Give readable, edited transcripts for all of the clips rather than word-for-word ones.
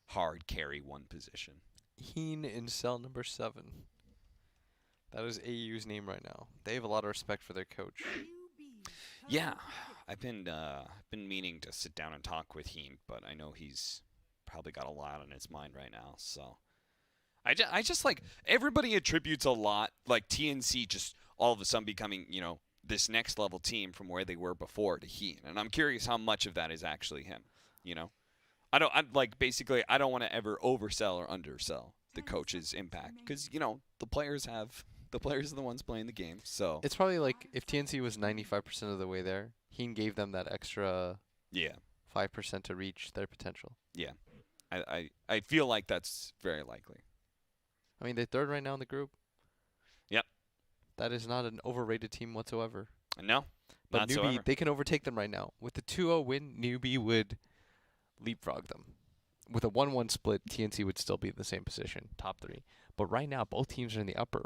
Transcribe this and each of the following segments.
hard carry one position. Heen in cell number 7. That is AU's name right now. They have a lot of respect for their coach. Yeah, I've been meaning to sit down and talk with Heen, but I know he's probably got a lot on his mind right now. So I just like everybody attributes a lot, like TNC just all of a sudden becoming, you know, this next level team from where they were before to Heen, and I'm curious how much of that is actually him. You know, I don't want to ever oversell or undersell the coach's impact because you know the players are the ones playing the game. So It's probably like if TNC was 95% of the way there, Heen gave them that extra yeah, 5% to reach their potential. yeah, I feel like that's very likely. I mean, they're third right now in the group. Yep. That is not an overrated team whatsoever. No, But not NEWBEE, whatsoever. they can overtake them right now. With the 2-0 win, NEWBEE would leapfrog them. With a 1-1 split, TNC would still be in the same position, top 3. But right now, both teams are in the upper.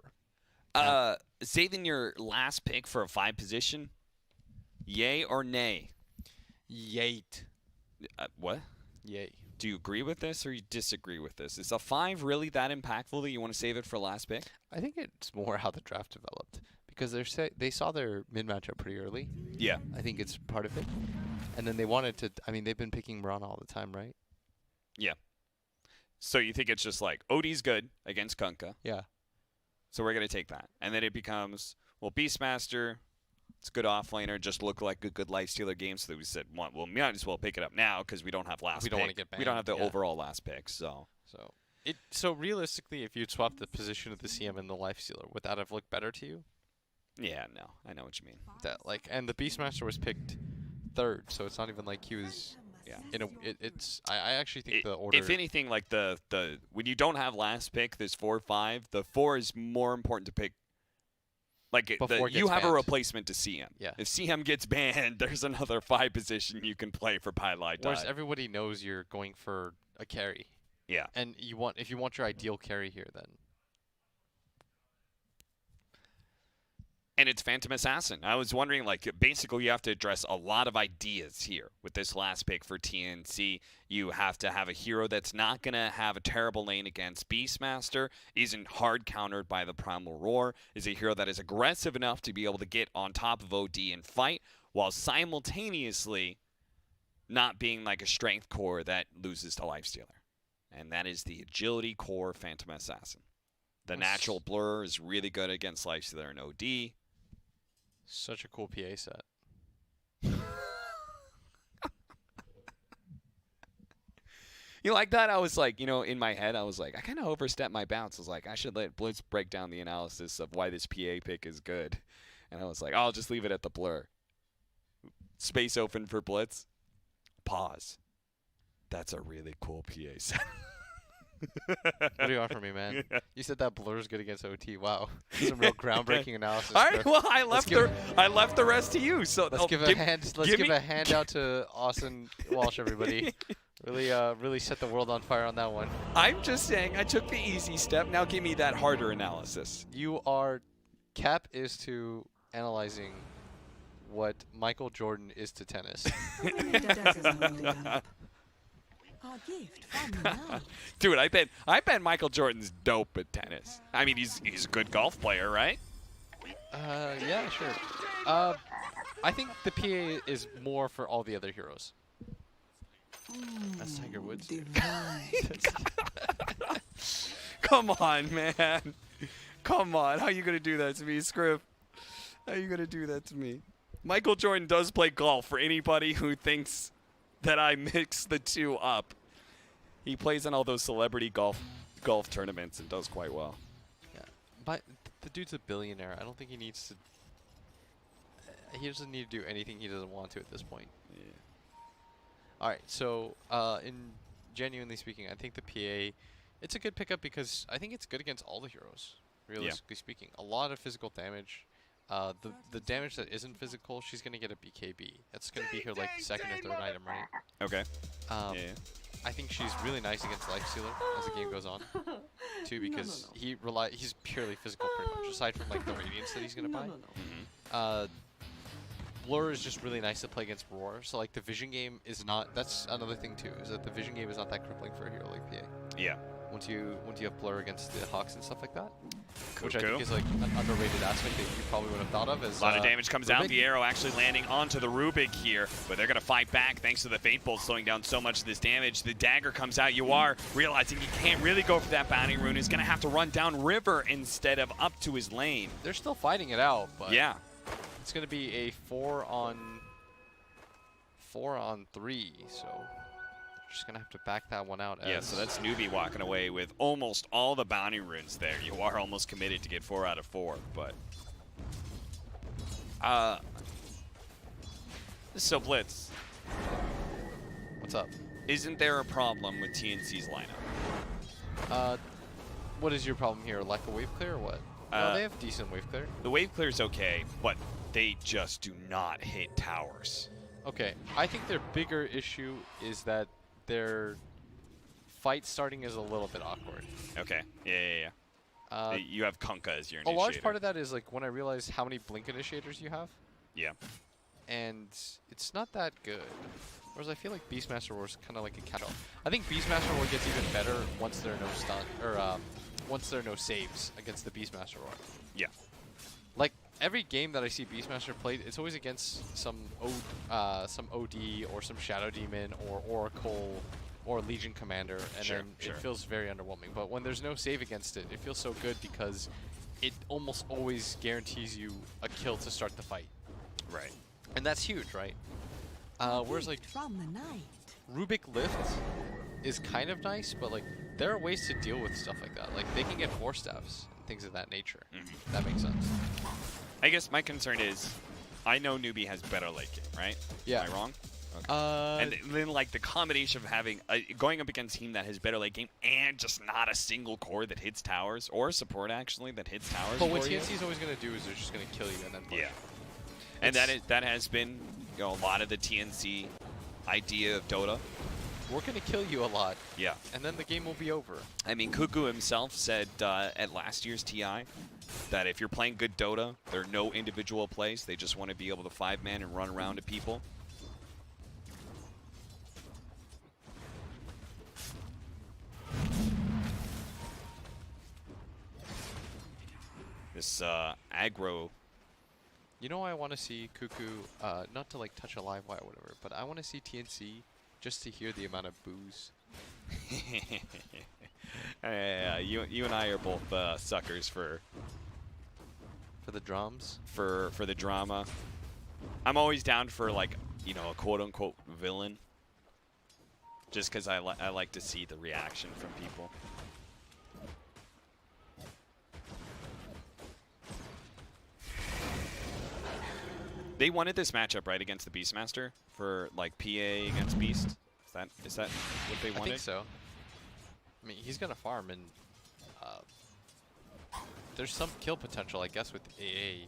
Saving your last pick for a 5 position, yay or nay? Yate. What? Yay. Do you agree with this or you disagree with this? Is a 5 really that impactful that you want to save it for last pick? I think it's more how the draft developed. Because they saw their mid-matchup pretty early. Yeah. I think it's part of it. And then they wanted to, I mean, they've been picking Braun all the time, right? Yeah. So you think it's just like, OD's good against Kunkka, Yeah. so we're going to take that. And then it becomes, well, Beastmaster, it's a good offlaner, just look like a good lifestealer game. So we said, well, we might as well pick it up now because we don't have last We pick. don't wanna get We don't have banned, the yeah. overall last pick, so. So realistically, if you'd swap the position of the CM and the lifestealer, would that have looked better to you? Yeah, no, I know what you mean. And the Beastmaster was picked 3rd, so it's not even like he was. Yeah. I actually think the order. If anything, like the when you don't have last pick, there's 4-5. The 4 is more important to pick. Like Before it you gets have a banned. replacement to CM. Yeah. If CM gets banned, there's another 5 position you can play for Pylai Whereas Die. everybody knows you're going for a carry, Yeah. and if you want your ideal carry here, then And it's Phantom Assassin. I was wondering, like, basically you have to address a lot of ideas here with this last pick for TNC. You have to have a hero that's not going to have a terrible lane against Beastmaster, isn't hard countered by the Primal Roar, is a hero that is aggressive enough to be able to get on top of OD and fight, while simultaneously not being like a strength core that loses to Lifestealer. And that is the agility core Phantom Assassin. The natural blur is really good against Lifestealer and OD. such a cool PA set. You like that? I was like, you know, in my head, I was like, I kind of overstepped my bounds. I was like, I should let Blitz break down the analysis of why this PA pick is good. And I was like, I'll just leave it at the blur. Space open for Blitz. Pause. That's a really cool PA set. What do you want from me, man? You said that blur's good against OT. Wow, some real groundbreaking analysis. All right, well, I left the rest to you. So Let's give a handout to Austin Walsh, everybody. Really set the world on fire on that one. I'm just saying, I took the easy step. Now give me that harder analysis. Cap is to analyzing what Michael Jordan is to tennis. Our gift from now. Dude, I bet Michael Jordan's dope at tennis. I mean, he's a good golf player, right? Yeah, sure. I think the PA is more for all the other heroes. That's Tiger Woods. Come on, man. Come on. How you going to do that to me, Script? How you going to do that to me? Michael Jordan does play golf for anybody who thinks that I mix the two up. He plays in all those celebrity golf tournaments and does quite well. Yeah, but the dude's a billionaire. I don't think he needs to. He doesn't need to do anything he doesn't want to at this point. Yeah. All right, so in genuinely speaking, I think the PA, it's a good pickup because I think it's good against all the heroes. Realistically speaking, a lot of physical damage. The damage that isn't physical, she's gonna get a BKB. That's gonna be her like second or third item, right? Okay. Yeah. I think she's really nice against Lifestealer as the game goes on, too, because he's purely physical pretty much, aside from like the radiance that he's gonna buy. Blur is just really nice to play against Roar. So like the vision game is not. That's another thing too. Is that the vision game is not that crippling for a hero like PA. Yeah. Once you have Blur against the Hawks and stuff like that, which I Cuckoo. think is like an underrated aspect that you probably would have thought of as A lot of damage comes out. Rubik. The arrow actually landing onto the Rubik here, but they're going to fight back thanks to the Fate Bolt slowing down so much of this damage. The dagger comes out. You are realizing he can't really go for that bounty rune. He's going to have to run down river instead of up to his lane. They're still fighting it out, but Yeah. it's going to be a 4-on-3, so just going to have to back that one out. Yeah, so that's NEWBEE walking away with almost all the bounty runes there. You are almost committed to get 4 out of 4, but... So, Blitz, What's up? isn't there a problem with TNC's lineup? What is your problem here? Lack of wave clear or what? No, they have decent wave clear. The wave clear's okay, but they just do not hit towers. Okay, I think their bigger issue is that their fight starting is a little bit awkward. Okay, yeah. You have Kunkka as your A initiator. large part of that is like when I realized how many blink initiators you have, Yeah. and it's not that good. Whereas I feel like Beastmaster War is kind of like a catch-all. I think Beastmaster War gets even better once there are no stun or once there are no saves against the Beastmaster War. Yeah. Like every game that I see Beastmaster played, it's always against some OD or some Shadow Demon or Oracle or Legion Commander, and Sure, then sure. it feels very underwhelming. But when there's no save against it, it feels so good because it almost always guarantees you a kill to start the fight, Right. and that's huge, right? Whereas like From the night. Rubik Lift is kind of nice, but like there are ways to deal with stuff like that. Like they can get force staffs and things of that nature. That makes sense. I guess my concern is, I know NEWBEE has better late game, right? Yeah. Am I wrong? Okay. And then like the combination of having going up against a team that has better late game and just not a single core that hits towers or support actually that hits towers. But what for you. TNC is always going to do is they're just going to kill you and then push. Yeah. And that has been a lot of the TNC idea of Dota. We're going to kill you a lot, Yeah. and then the game will be over. I mean, Cuckoo himself said at last year's TI that if you're playing good Dota, there are no individual plays. They just want to be able to 5-man and run around to people. This aggro. You know, I want to see Cuckoo, not to like touch a live wire or whatever, but I want to see TNC just to hear the amount of boos. You and I are both suckers for For the drums? for the drama. I'm always down for like a quote unquote villain, just because I like to see the reaction from people. They wanted this matchup right against the Beastmaster for like PA against Beast. Is that what they wanted? I think so. I mean, he's going to farm, and there's some kill potential, I guess, with AA.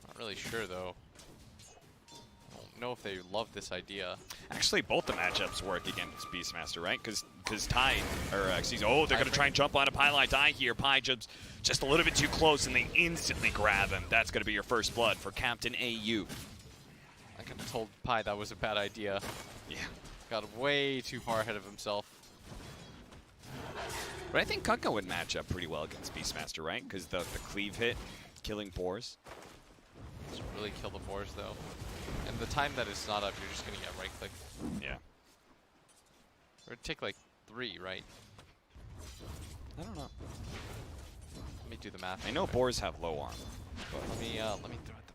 Not really sure, though. I don't know if they love this idea. Actually, both the matchups work against Beastmaster, right? Because Tide, or excuse me, oh, they're going to try and jump on a Pie die here. Pie jumps just a little bit too close, and they instantly grab him. That's going to be your first blood for Captain AU. I could have told Pi that was a bad idea. Yeah. Got way too far ahead of himself. But I think Kunkka would match up pretty well against Beastmaster, right? Because the cleave hit, killing boars. Doesn't really kill the boars, though. And the time that it's not up, you're just going to get right-click. Yeah. Or it'd take like 3, right? I don't know. Let me do the math. I know boars have low armor. Let me throw out the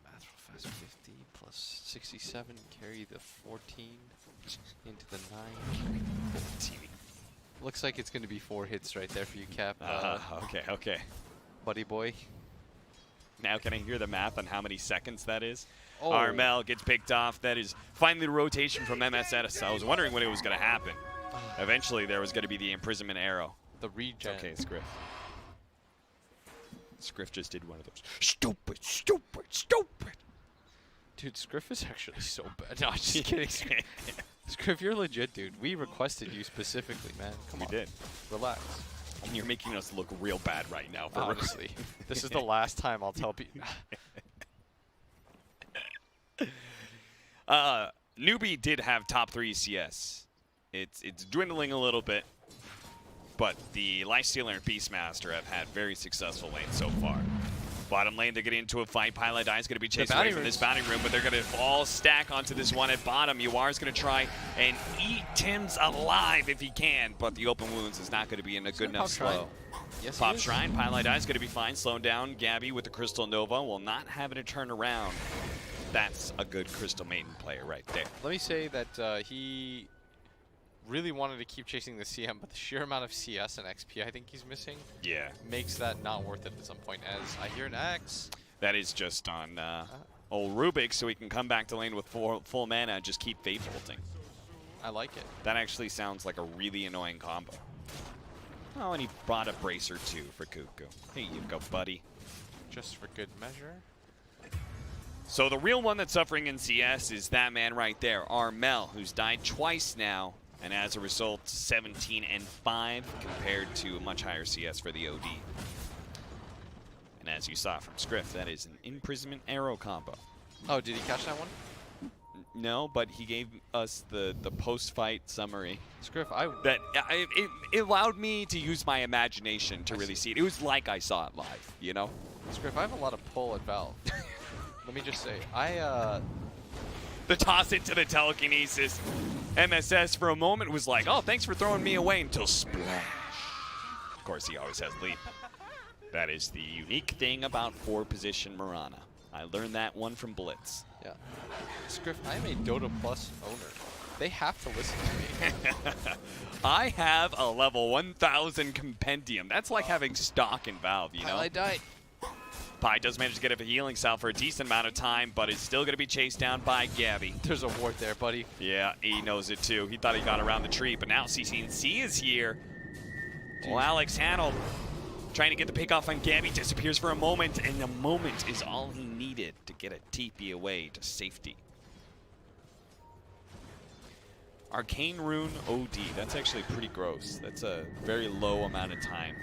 math real fast. 50 plus 67, carry the 14 into the 9. Looks like it's going to be 4 hits right there for you, Cap. Okay. Buddy boy. Now can I hear the math on how many seconds that is? Oh. Armel gets picked off. That is finally the rotation from MSS. I was wondering when it was going to happen. Eventually, there was going to be the imprisonment arrow. The regen. Okay, Scriff. Scriff just did one of those. Stupid. Dude, Scriff is actually so bad. No, I'm just kidding. Scriff, you're legit, dude. We requested you specifically, man. Come on. We did. Relax. And you're making us look real bad right now. For Honestly. This is the last time I'll tell people. NEWBEE did have top 3 CS. It's dwindling a little bit, but the Lifestealer and Beastmaster have had very successful lanes so far. Bottom lane, they're getting into a fight. Pilot Eye is going to be chased away from this bounty room, but they're going to all stack onto this one at bottom. UR is going to try and eat Tim's alive if he can, but the open wounds is not going to be in a good enough slow. Yes, Pop Shrine, Pilot Eye is going to be fine. Slowing down Gabby with the Crystal Nova will not have it to turn around. That's a good Crystal Maiden player right there. Let me say that he really wanted to keep chasing the CM, but the sheer amount of CS and XP I think he's missing makes that not worth it at some point, as I hear an X. That is just on old Rubik, so he can come back to lane with full mana and just keep Fate Bolting. I like it. That actually sounds like a really annoying combo. Oh, and he brought a Bracer too for Cuckoo. Here you go, buddy. Just for good measure. So the real one that's suffering in CS is that man right there, Armel, who's died twice now, and as a result, 17-5 compared to a much higher CS for the OD. And as you saw from Scriff, that is an Imprisonment Arrow combo. Oh, did he catch that one? No, but he gave us the post-fight summary. Scriff, It allowed me to use my imagination to really see it. It was like I saw it live, you know? Scriff, I have a lot of pull at Valve. Let me just say, The toss into the telekinesis. MSS for a moment was like, oh, thanks for throwing me away, until splash. Of course, he always has leap. That is the unique thing about 4-position Mirana. I learned that one from Blitz. Yeah. Scriff, I am a Dota Plus owner. They have to listen to me. I have a level 1000 compendium. That's like having stock in Valve, you know? I died. Pi does manage to get a healing salve for a decent amount of time, but is still going to be chased down by Gabby. There's a ward there, buddy. Yeah, he knows it too. He thought he got around the tree, but now CCNC is here. Dude. Well, Alex Hanold trying to get the pick off on Gabby, disappears for a moment, and a moment is all he needed to get a TP away to safety. Arcane Rune OD, that's actually pretty gross. That's a very low amount of time.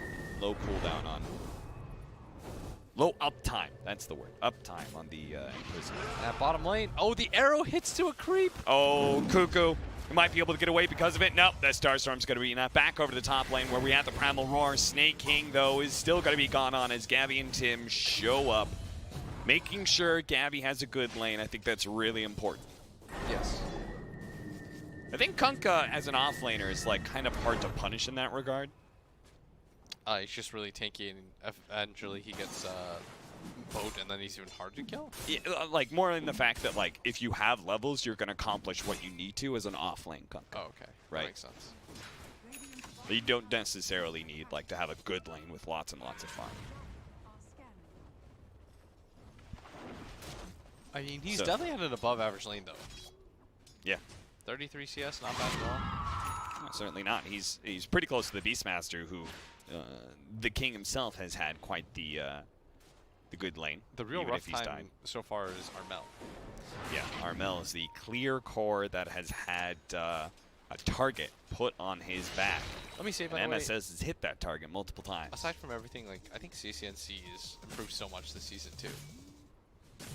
Low cooldown on. Low uptime, that's the word. Uptime on the Imprisonment. At bottom lane. Oh, the arrow hits to a creep. Oh, Cuckoo. We might be able to get away because of it. Nope, that Starstorm's going to be back over to the top lane where we have the Primal Roar. Snake King, though, is still going to be gone on as Gabby and Tim show up. Making sure Gabby has a good lane, I think that's really important. Yes. I think Kunkka, as an offlaner, is like kind of hard to punish in that regard. He's just really tanky, and eventually he gets boat, and then he's even hard to kill. Yeah, like more in the fact that like if you have levels, you're going to accomplish what you need to as an offlane Kunkka. Oh, okay. Right. That makes sense. You don't necessarily need like to have a good lane with lots and lots of farm. I mean, he's definitely had an above-average lane, though. Yeah. 33 CS, not bad at all. No, certainly not. He's pretty close to the Beastmaster, who the king himself has had quite the good lane. The real even rough if he's time died. so far is Armel. Yeah, Armel is the clear core that has had a target put on his back. Let me say, by and the way, MSS has hit that target multiple times. aside from everything, like I think CCNC has improved so much this season too. Like,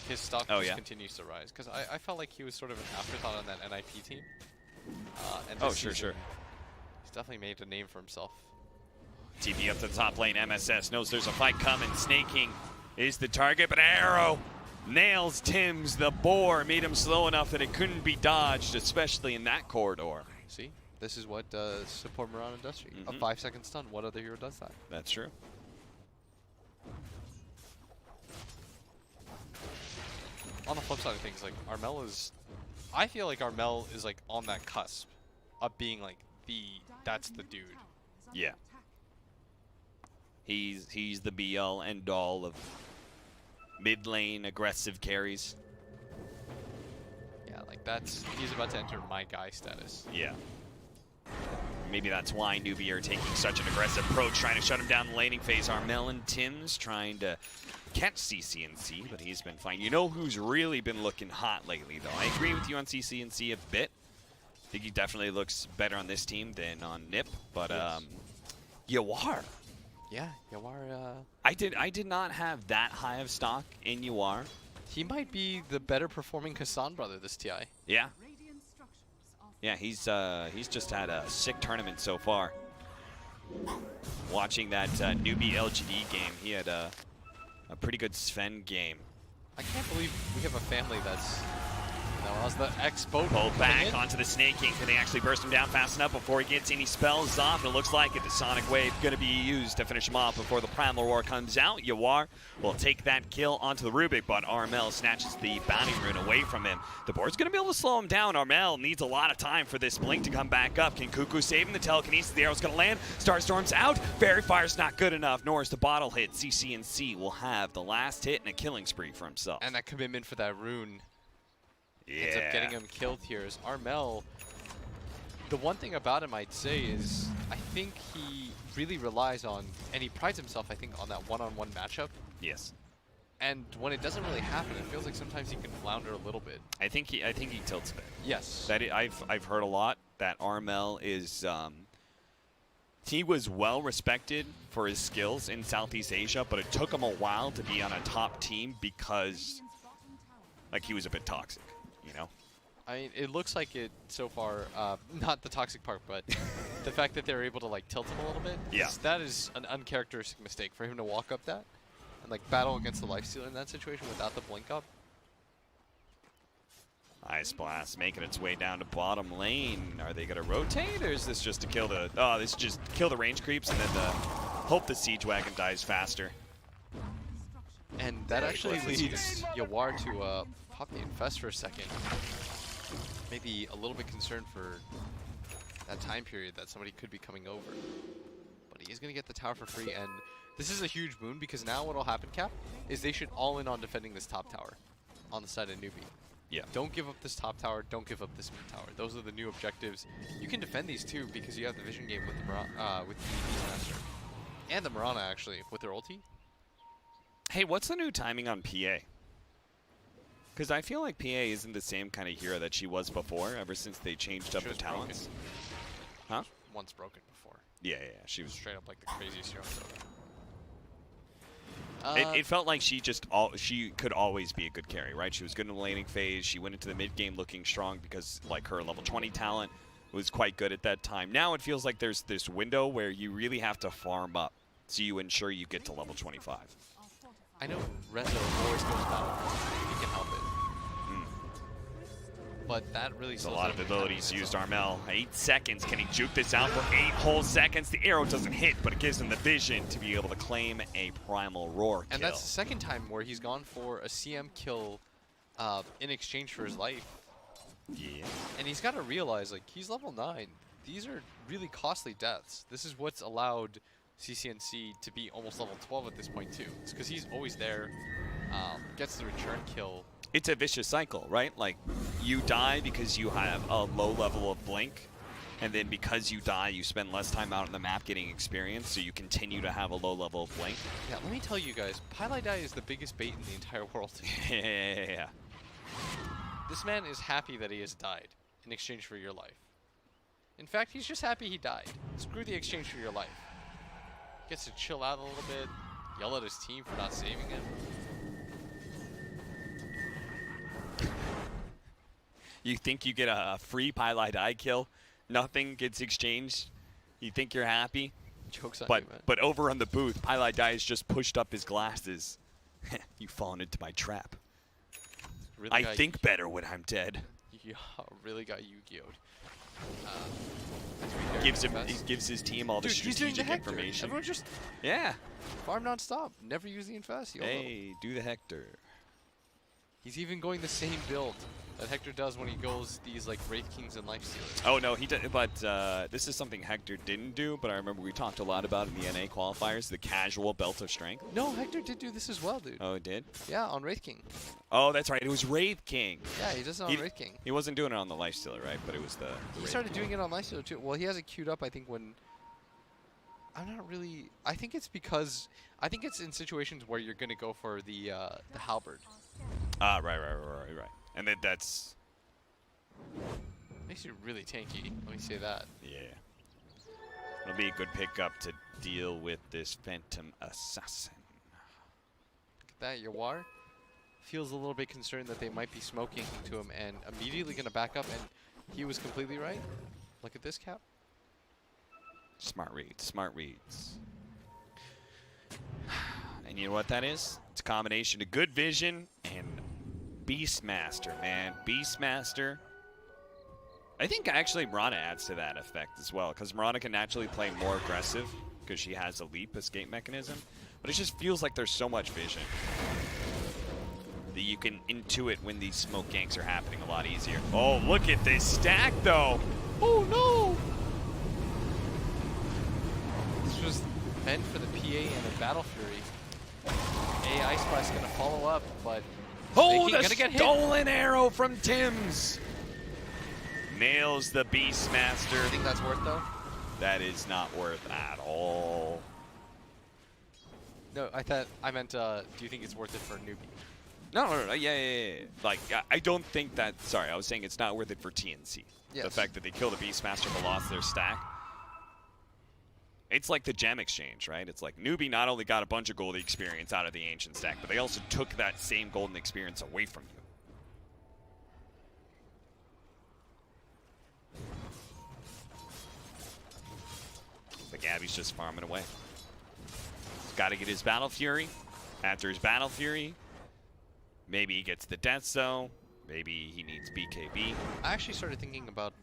his stock just continues to rise, because I felt like he was sort of an afterthought on that NIP team. And this season, he's definitely made a name for himself. TP up to the top lane. MSS knows there's a fight coming. Snake King is the target, but Arrow nails Tim's. The boar made him slow enough that it couldn't be dodged, especially in that corridor. See, this is what support Mirana does to you. A 5-second stun. What other hero does that? That's true. On the flip side of things, like Armel is, I feel like Armel is like on that cusp of being like that's the dude. Yeah. He's the be-all, end-all of mid-lane aggressive carries. Yeah, like he's about to enter my guy status. Yeah. Maybe that's why NEWBEE are taking such an aggressive approach, trying to shut him down the laning phase. Armel and Tim's trying to catch CCNC, but he's been fine. You know who's really been looking hot lately, though? I agree with you on CCNC a bit. I think he definitely looks better on this team than on NIP, but Yawar. Yeah, Yawar. I did not have that high of stock in Yawar. He might be the better performing Hassan brother this TI. Yeah. Yeah, he's just had a sick tournament so far. Watching that NEWBEE LGD game, he had a pretty good Sven game. I can't believe we have a family that's... That was the X-Boat. Pulled back onto the Snake King. Can they actually burst him down fast enough before he gets any spells off? And it looks like it. The Sonic Wave going to be used to finish him off before the Primal Roar comes out. Yawar will take that kill onto the Rubik, but Armel snatches the Bounty Rune away from him. The board's going to be able to slow him down. Armel needs a lot of time for this Blink to come back up. Can Cuckoo save him? The telekinesis, the arrow's going to land. Starstorm's out. Fairy Fire's not good enough, nor is the bottle hit. CCNC will have the last hit and a killing spree for himself. And that commitment for that rune. Ends up getting him killed here is Armel. The one thing about him I'd say is I think he really relies on, and he prides himself I think on that one-on-one matchup. Yes. And when it doesn't really happen, it feels like sometimes he can flounder a little bit. I think he tilts a bit. Yes. I've heard a lot that Armel is he was well respected for his skills in Southeast Asia, but it took him a while to be on a top team because like he was a bit toxic. You know, I mean, it looks like it so far. Not the toxic part, but the fact that they're able to like tilt him a little bit. Yeah. That is an uncharacteristic mistake for him to walk up that and like battle against the lifestealer in that situation without the blink up. Ice Blast making its way down to bottom lane. Are they gonna rotate, or is this just to kill the? Oh, this is just kill the range creeps and then hope the Siege Wagon dies faster. And that actually leads Yawar to pop the Infest for a second. Maybe a little bit concerned for that time period that somebody could be coming over. But he is going to get the tower for free, and this is a huge boon because now what will happen, Cap, is they should all in on defending this top tower on the side of NEWBEE. Yeah. Don't give up this top tower, don't give up this mid tower. Those are the new objectives. You can defend these too because you have the vision game with the Beastmaster. And the Mirana actually, with their ulti. Hey, what's the new timing on PA? Because I feel like PA isn't the same kind of hero that she was before, ever since they changed up the talents. Huh? Once broken before. Yeah, she was Straight up like the craziest hero. It felt like she could always be a good carry, right? She was good in the laning phase. She went into the mid game looking strong because like her level 20 talent was quite good at that time. Now it feels like there's this window where you really have to farm up so you ensure you get to level 25. I know Rezo always goes down if he can help it. But that really There's a lot of abilities used. Armel, 8 seconds. Can he juke this out for 8 whole seconds? The arrow doesn't hit, but it gives him the vision to be able to claim a Primal Roar kill. And that's the second time where he's gone for a CM kill in exchange for his life. Yeah. And he's got to realize, like, he's level 9. These are really costly deaths. This is what's allowed CCNC to be almost level 12 at this point, too. It's because he's always there, gets the return kill. It's a vicious cycle, right? Like, you die because you have a low level of Blink, and then because you die, you spend less time out on the map getting experience, so you continue to have a low level of Blink. Yeah, let me tell you guys, Pylai Die is the biggest bait in the entire world. Yeah. This man is happy that he has died in exchange for your life. In fact, he's just happy he died. Screw the exchange for your life. Gets to chill out a little bit, yell at his team for not saving him. You think you get a free Pylai Die kill, nothing gets exchanged, you think you're happy, Joke's on you, man. but over on the booth, Pylai Die has just pushed up his glasses. You've fallen into my trap. Really I think better when I'm dead. Yeah, really got Yu-Gi-Oh'd. He gives his team all the strategic information. Everyone just farm non-stop. Never use the infest. Hey, do the Hector. He's even going the same build that Hector does when he goes these like Wraith Kings and Lifestealers. Oh no, he did. But this is something Hector didn't do. But I remember we talked a lot about in the NA qualifiers, the casual belt of strength. No, Hector did do this as well, dude. Oh, it did? Yeah, on Wraith King. Oh, that's right. It was Wraith King. Yeah, he does it on Wraith King. He wasn't doing it on the Lifestealer, right? But it was the he started doing it on Lifestealer too. Well, he has it queued up, I think, when... I'm not really... I think it's because... I think it's in situations where you're going to go for the halberd. Ah, right. And then that's... Makes you really tanky, let me say that. Yeah. It'll be a good pickup to deal with this Phantom Assassin. Look at that, Yawar. feels a little bit concerned that they might be smoking to him and immediately going to back up, and he was completely right. Look at this, Cap. Smart reads, smart reads. And you know what that is? It's a combination of good vision and Beastmaster, man. Beastmaster. I think actually Mirana adds to that effect as well, because Mirana can naturally play more aggressive because she has a leap escape mechanism. But it just feels like there's so much vision that you can intuit when these smoke ganks are happening a lot easier. Oh, look at this stack, though. Oh, no. This was meant for the PA and a Battle Fury. Ice Blast going to follow up, but oh, the gonna get hit. stolen arrow from Tim's. Nails the You Beastmaster. think that's worth, though? That is not worth at all. No, I meant, do you think it's worth it for a newbie? No. Yeah. Like, I don't think that. Sorry, I was saying it's not worth it for TNC. Yes. The fact that they kill the Beastmaster but lost their stack. It's like the gem exchange, right? It's like NEWBEE not only got a bunch of gold experience out of the ancient stack, but they also took that same golden experience away from you. But Gabby's just farming away. He's got to get his Battle Fury. After his Battle Fury, maybe he gets the Death Zone. Maybe he needs BKB. I actually started thinking about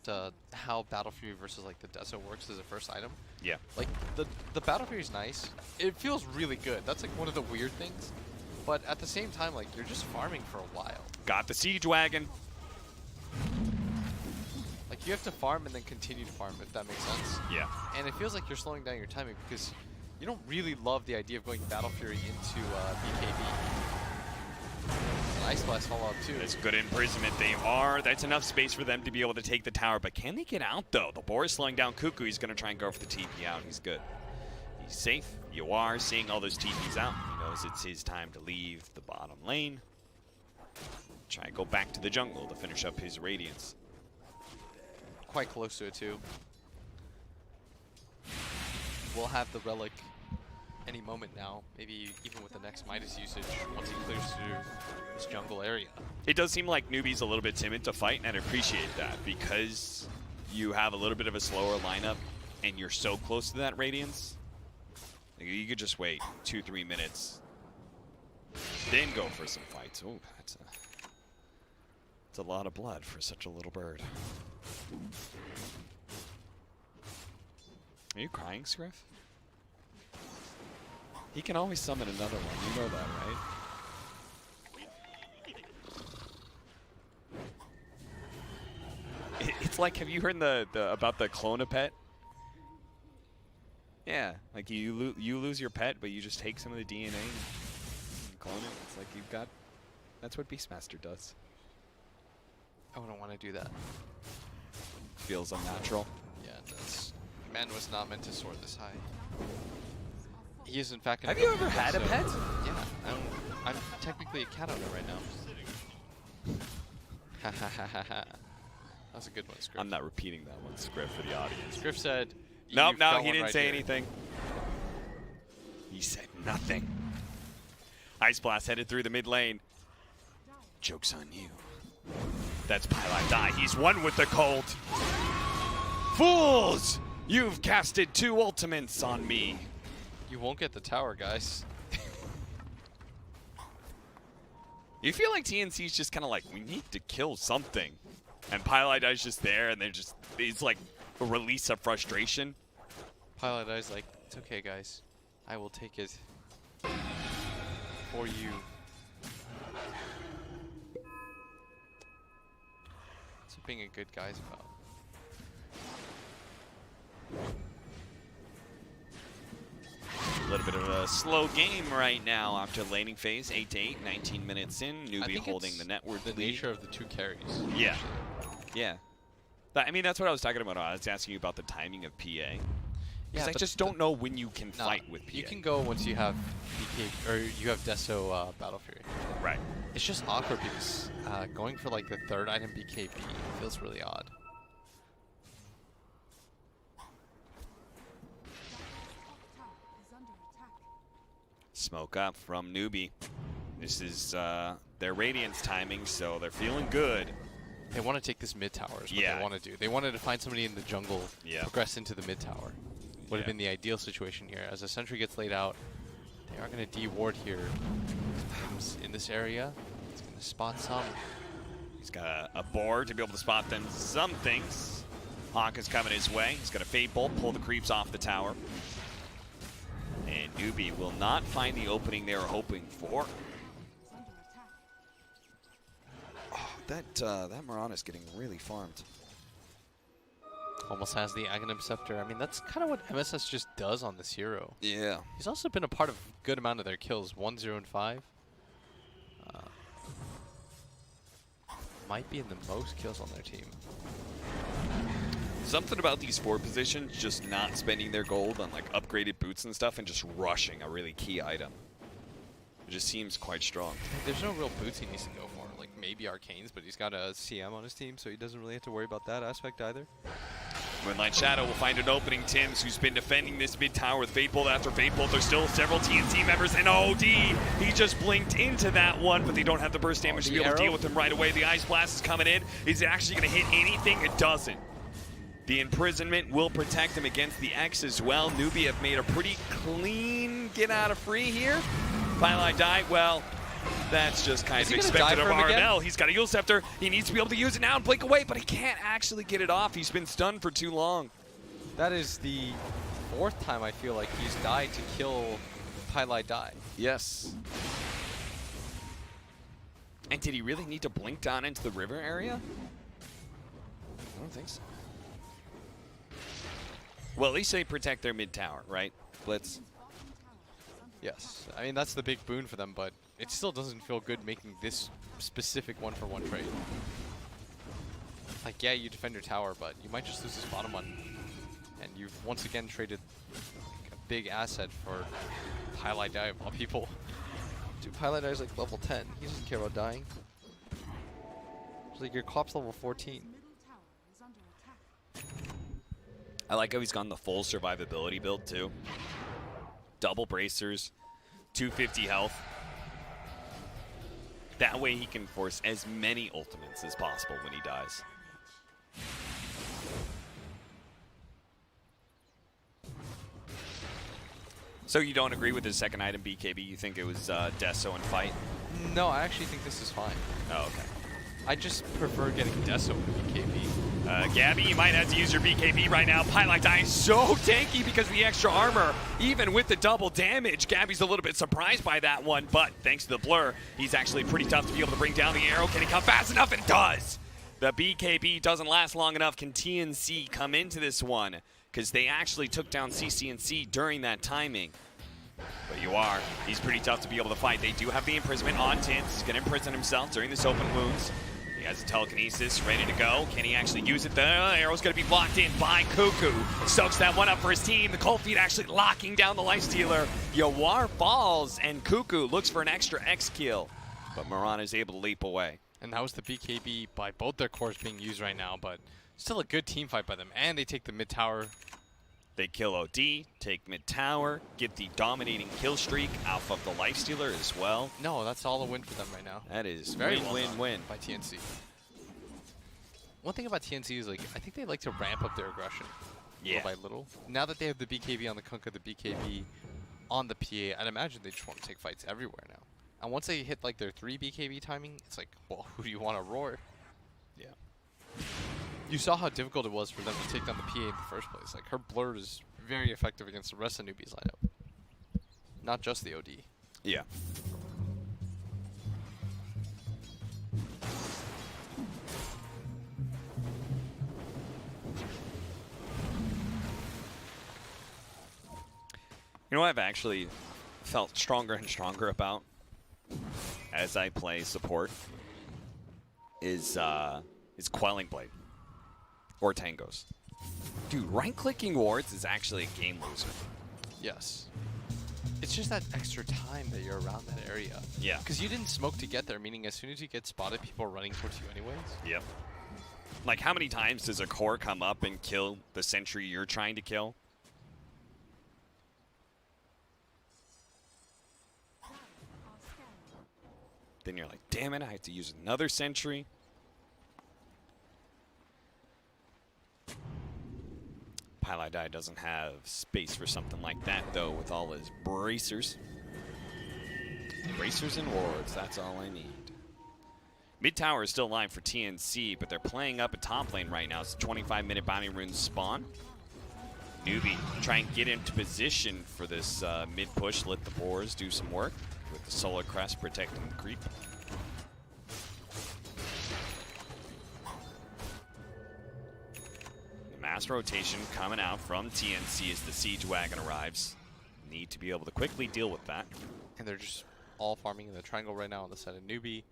how Battle Fury versus like the Deso works as a first item. Yeah. Like the Battle Fury is nice. It feels really good. That's like one of the weird things. But at the same time, like you're just farming for a while. Got the Siege Wagon. Like you have to farm and then continue to farm, if that makes sense. Yeah. And it feels like you're slowing down your timing because you don't really love the idea of going Battle Fury into BKB. Ice Blast follow up too. That's good imprisonment. That's enough space for them to be able to take the tower. But can they get out, though? The boar is slowing down Cuckoo. He's going to try and go for the TP out. He's good. He's safe. You are seeing all those TPs out. He knows it's his time to leave the bottom lane. Try and go back to the jungle to finish up his Radiance. Quite close to it too. We'll have the Relic any moment now, maybe even with the next Midas usage once he clears through this jungle area. It does seem like NEWBEE's a little bit timid to fight, and I appreciate that because you have a little bit of a slower lineup and you're so close to that Radiance. Like, you could just wait 2-3 minutes, then go for some fights. Oh, that's a lot of blood for such a little bird. Are you crying, Scriff? He can always summon another one. You know that, right? It's like, have you heard about the clone a pet? Yeah, like you lose your pet, but you just take some of the DNA and clone it. It's like you've got. That's what Beastmaster does. I wouldn't want to do that. Feels unnatural. Yeah, it does. Man was not meant to soar this high. He is in fact. Have you ever had a pet? Yeah, I'm technically a cat owner right now. Ha ha ha ha ha. That's a good one, Scriff. I'm not repeating that one, Scriff, for the audience. Scriff said. Nope, "You've no, got he one didn't right say here." anything. He said nothing. Ice Blast headed through the mid lane. Joke's on you. That's Pylon Die. He's one with the Colt. Fools! You've casted 2 ultimates on me. You won't get the tower, guys. You feel like TNC's just kind of like, we need to kill something. And Pylon Die's just there, and they're just, it's like a release of frustration. Pilot Eye's like, it's okay, guys. I will take it for you. That's what being a good guy's about. A little bit of a slow game right now after laning phase. 8-8, 19 minutes in. I NEWBEE think holding it's the network the lead. nature of the 2 carries. Yeah. actually. Yeah. I mean, that's what I was talking about. I was asking you about the timing of PA. Because Yeah, I but just don't know when you can Nah, fight with PA. you can go once you have BK, or you have Deso Battle Fury. Right. It's just awkward because going for like the 3rd item BKB feels really odd. Smoke up from NEWBEE. This is their Radiance timing, so they're feeling good. They want to take this mid tower is what they want to do. They wanted to find somebody in the jungle, progress into the mid tower. Would have been the ideal situation here. As a sentry gets laid out, they are going to de-ward here. In this area, he's going to spot some. He's got a board to be able to spot them some things. Hawk is coming his way. He's going to Fade Bolt, pull the creeps off the tower. And NEWBEE will not find the opening they were hoping for. Oh, that Mirana's getting really farmed. Almost has the Aghanim Scepter. I mean, that's kind of what MSS just does on this hero. Yeah. He's also been a part of a good amount of their kills. 1, 0, and 5. Might be in the most kills on their team. Something about these 4 positions just not spending their gold on like upgraded boots and stuff and just rushing a really key item. It just seems quite strong. There's no real boots he needs to go for. Like maybe Arcanes, but he's got a CM on his team, so he doesn't really have to worry about that aspect either. Moonlight Shadow will find an opening. Tims, who's been defending this mid tower with Fade Bolt after Fade Bolt. There's still several TNC members, and OD, he just blinked into that one, but they don't have the burst damage to be able to deal with him right away. The Ice Blast is coming in. Is it actually going to hit anything? It doesn't. The imprisonment will protect him against the X as well. NEWBEE have made a pretty clean get out of free here. Pylon die, well, that's just kind of expected of RML. He's got a Yule Scepter. He needs to be able to use it now and blink away, but he can't actually get it off. He's been stunned for too long. That is the 4th time I feel like he's died to kill Pylai die. Yes. And did he really need to blink down into the river area? I don't think so. Well, at least they protect their mid tower, right? Blitz. Yes. I mean, that's the big boon for them, but it still doesn't feel good making this specific one-for-one trade. Like, yeah, you defend your tower, but you might just lose this bottom one. And you've once again traded like, a big asset for Pylai die of all people. Dude, Pylai die is like level 10. He doesn't care about dying. It's like your Cop's level 14. I like how he's gone the full survivability build, too. Double bracers, 250 health. That way he can force as many ultimates as possible when he dies. So you don't agree with his second item, BKB? You think it was Deso and Fight? No, I actually think this is fine. Oh, okay. I just prefer getting Deso with BKB. Gabby, you might have to use your BKB right now. Pylai die so tanky because of the extra armor. Even with the double damage, Gabby's a little bit surprised by that one, but thanks to the blur, he's actually pretty tough to be able to bring down the arrow. Can he come fast enough? And does! The BKB doesn't last long enough. Can TNC come into this one? Because they actually took down CC&C during that timing. But you are. He's pretty tough to be able to fight. They do have the imprisonment on Tims. He's going to imprison himself during this open wounds. He has a telekinesis ready to go. Can he actually use it? The arrow's going to be blocked in by Cuckoo. Soaks that one up for his team. The Cold Feet actually locking down the Lifestealer. Yawar falls, and Cuckoo looks for an extra X kill. But Mirana is able to leap away. And that was the BKB by both their cores being used right now, but still a good team fight by them. And they take the mid tower. They kill OD, take mid tower, get the dominating kill streak off of the Lifestealer as well. No, that's all a win for them right now. That is very win-win by TNC. One thing about TNC is like I think they like to ramp up their aggression little by little. Now that they have the BKB on the Kunkka, the BKB on the PA, I'd imagine they just want to take fights everywhere now. And once they hit like their 3 BKB timing, it's like, well, who do you want to roar? Yeah. You saw how difficult it was for them to take down the PA in the first place. Like, her blur is very effective against the rest of NEWBEE's lineup. Not just the OD. Yeah. You know what I've actually felt stronger and stronger about as I play support is Quelling Blade. Or Tangos. Dude, right-clicking wards is actually a game loser. Yes. It's just that extra time that you're around that area. Yeah. Because you didn't smoke to get there, meaning as soon as you get spotted, people are running towards you anyways. Yep. Like, how many times does a core come up and kill the sentry you're trying to kill? Then you're like, damn it, I have to use another sentry. Pilotai doesn't have space for something like that, though, with all his bracers. Bracers and wards, that's all I need. Mid tower is still alive for TNC, but they're playing up a top lane right now. It's a 25-minute bounty rune spawn. NEWBEE try and get into position for this mid push, let the boars do some work with the solar crest protecting the creep. The mass rotation coming out from TNC as the siege wagon arrives. Need to be able to quickly deal with that. And they're just all farming in the triangle right now on the side of NEWBEE.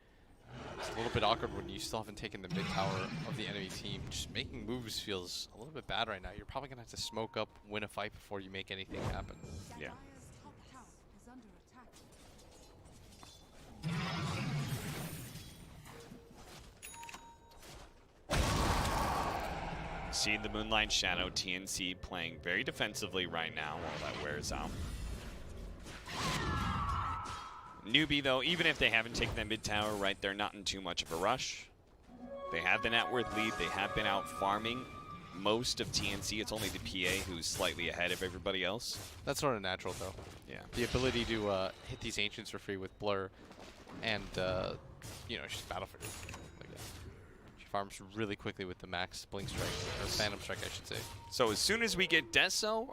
It's a little bit awkward when you still haven't taken the mid tower of the enemy team. Just making moves feels a little bit bad right now. You're probably going to have to smoke up, win a fight before you make anything happen. Yeah. See the Moonlight Shadow, TNC playing very defensively right now while that wears out. NEWBEE, though, even if they haven't taken that mid tower, right, they're not in too much of a rush. They have the net worth lead. They have been out farming most of TNC. It's only the PA who's slightly ahead of everybody else. That's sort of natural, though. Yeah. The ability to hit these Ancients for free with Blur and, you know, she's battle for like that. She farms really quickly with the max Blink Strike, or Phantom Strike, I should say. So as soon as we get Deso,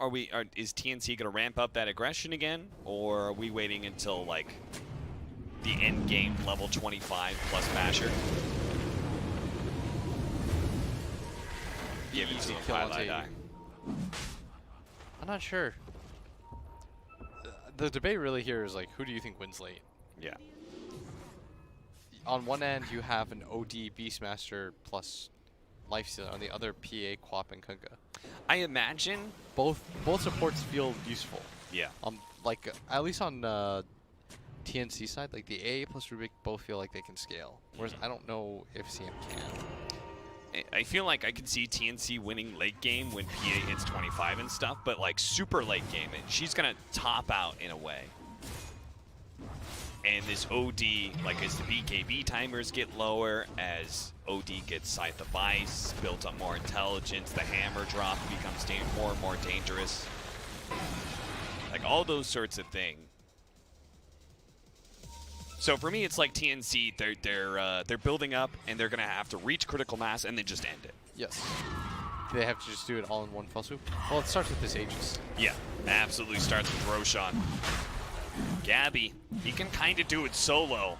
is TNC going to ramp up that aggression again? Or are we waiting until, like, the end game level 25 plus Basher? Give it to him, Pilotai. I'm not sure. The debate really here is, like, who do you think wins late? Yeah. On one end, you have an OD Beastmaster plus Lifesteal. On the other, PA, Quap, and Kunkka. I imagine Both supports feel useful. Yeah. Like, at least on TNC side, like, the AA plus Rubik both feel like they can scale. Whereas I don't know if CM can. I feel like I could see TNC winning late game when PA hits 25 and stuff, but like super late game, she's gonna top out in a way. And this OD, like as the BKB timers get lower, as OD gets Scythe of Ice, built up more intelligence, the hammer drop becomes more and more dangerous. Like all those sorts of things. So for me, it's like TNC. They're building up, and they're gonna have to reach critical mass and then just end it. Yes. They have to just do it all in one fell swoop. Well, it starts with this Aegis. Yeah, absolutely starts with Roshan. Gabby, he can kind of do it solo,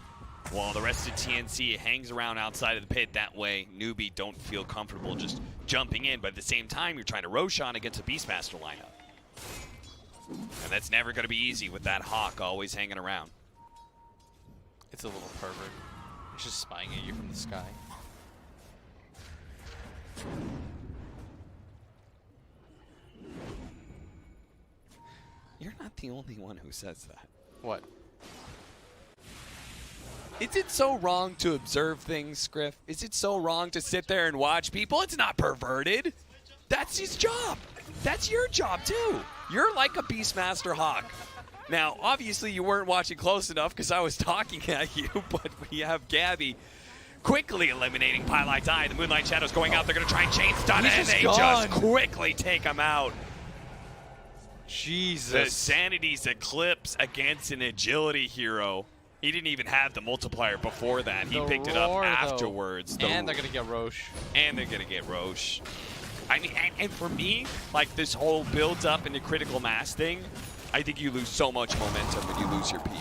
while the rest of TNC hangs around outside of the pit. That way, NEWBEE don't feel comfortable just jumping in, but at the same time, you're trying to Roshan against a Beastmaster lineup. And that's never gonna be easy with that Hawk always hanging around. It's a little pervert. It's just spying at you from the sky. You're not the only one who says that. What? Is it so wrong to observe things, Scriff? Is it so wrong to sit there and watch people? It's not perverted. That's his job. That's your job, too. You're like a Beastmaster Hawk. Now, obviously, you weren't watching close enough because I was talking at you, but we have Gabby quickly eliminating Pilotai. The Moonlight Shadow's going out. They're going to try and chain stun, and they just quickly take him out. Jesus. The Sanity's Eclipse against an agility hero. He didn't even have the multiplier before that. He picked it up afterwards. And they're going to get Roche. And they're going to get Roche. I mean, and for me, like this whole builds up into critical mass thing, I think you lose so much momentum when you lose your PA.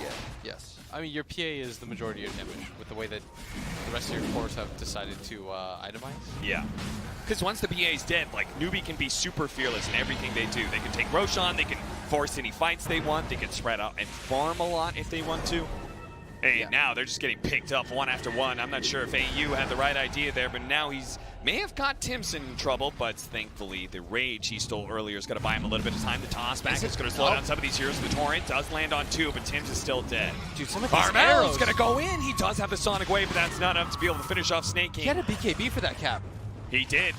Yes. I mean, your PA is the majority of damage with the way that the rest of your cores have decided to itemize. Yeah. Because once the PA is dead, like, NEWBEE can be super fearless in everything they do. They can take Roshan, they can force any fights they want, they can spread out and farm a lot if they want to. And now they're just getting picked up one after one. I'm not sure if AU had the right idea there, but now he's may have got Timson in trouble, but thankfully the rage he stole earlier is going to buy him a little bit of time to toss back. It's going to slow down some of these heroes. The Torrent does land on two, but Tim's is still dead. Dude, some of these Arrows arrows going to go in. He does have the Sonic Wave, but that's not enough to be able to finish off Snake King. He had a BKB for that cap. He did.